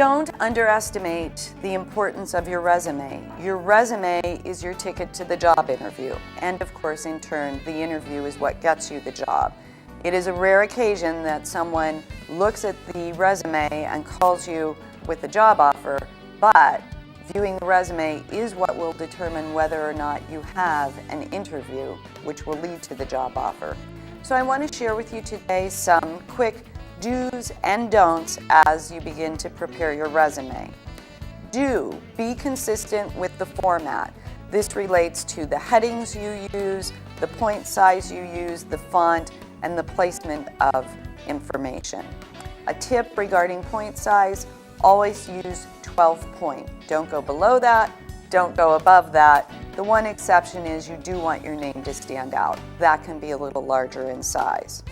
Don't underestimate the importance of your resume. Your resume is your ticket to the job interview, and of course, in turn, the interview is what gets you the job. It is a rare occasion that someone looks at the resume and calls you with a job offer, but viewing the resume is what will determine whether or not you have an interview, which will lead to the job offer. So I want to share with you today some quick do's and don'ts as you begin to prepare your resume. Do be consistent with the format. This relates to the headings you use, the point size you use, the font, and the placement of information. A tip regarding point size, always use 12 point. Don't go below that, don't go above that. The one exception is you do want your name to stand out. That can be a little larger in size.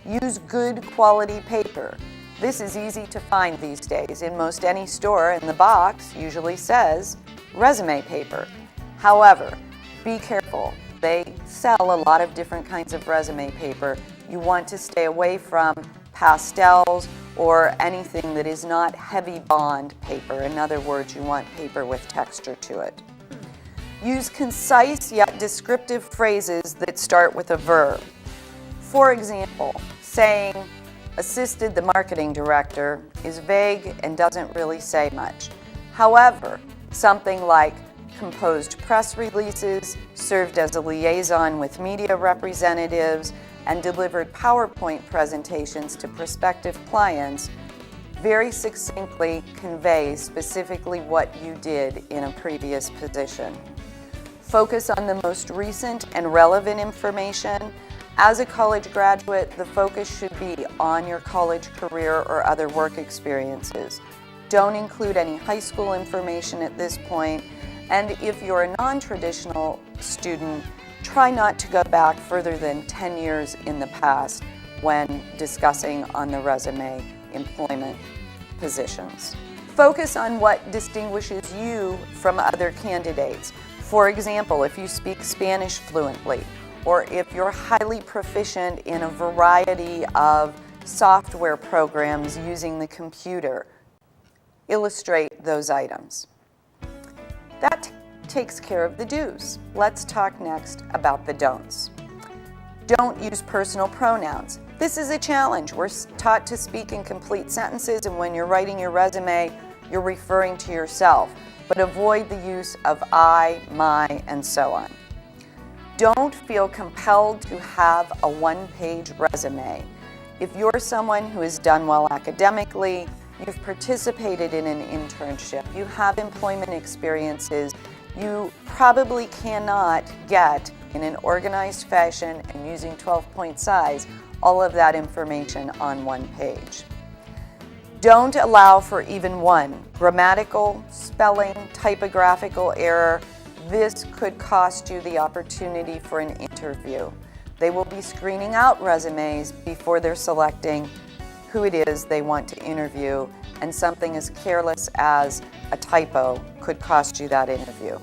Use good quality paper. This is easy to find these days. In most any store, in the box usually says resume paper. However, be careful. They sell a lot of different kinds of resume paper. You want to stay away from pastels or anything that is not heavy bond paper. In other words, you want paper with texture to it. Use concise yet descriptive phrases that start with a verb. For example, saying, assisted the marketing director is vague and doesn't really say much. However, something like composed press releases, served as a liaison with media representatives, and delivered PowerPoint presentations to prospective clients very succinctly convey specifically what you did in a previous position. Focus on the most recent and relevant information. As a college graduate, the focus should be on your college career or other work experiences. Don't include any high school information at this point, and if you're a non-traditional student, try not to go back further than 10 years in the past when discussing on the resume employment positions. Focus on what distinguishes you from other candidates. For example, if you speak Spanish fluently, or if you're highly proficient in a variety of software programs using the computer, illustrate those items. That takes care of the do's. Let's talk next about the don'ts. Don't use personal pronouns. This is a challenge. We're taught to speak in complete sentences, and when you're writing your resume, you're referring to yourself, but avoid the use of I, my, and so on. Don't feel compelled to have a one-page resume. If you're someone who has done well academically, you've participated in an internship, you have employment experiences, you probably cannot get in an organized fashion and using 12-point size all of that information on one page. Don't allow for even one grammatical, spelling, typographical error. This could cost you the opportunity for an interview. They will be screening out resumes before they're selecting who it is they want to interview, and something as careless as a typo could cost you that interview.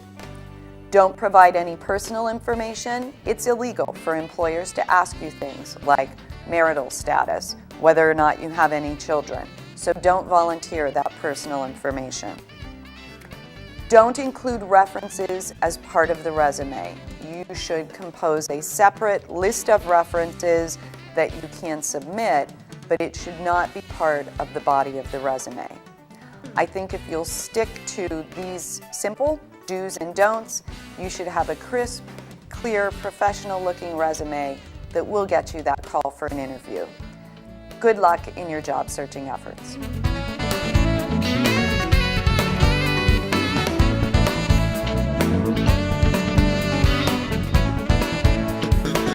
Don't provide any personal information. It's illegal for employers to ask you things like marital status, whether or not you have any children. So don't volunteer that personal information. Don't include references as part of the resume. You should compose a separate list of references that you can submit, but it should not be part of the body of the resume. I think if you'll stick to these simple do's and don'ts, you should have a crisp, clear, professional-looking resume that will get you that call for an interview. Good luck in your job searching efforts.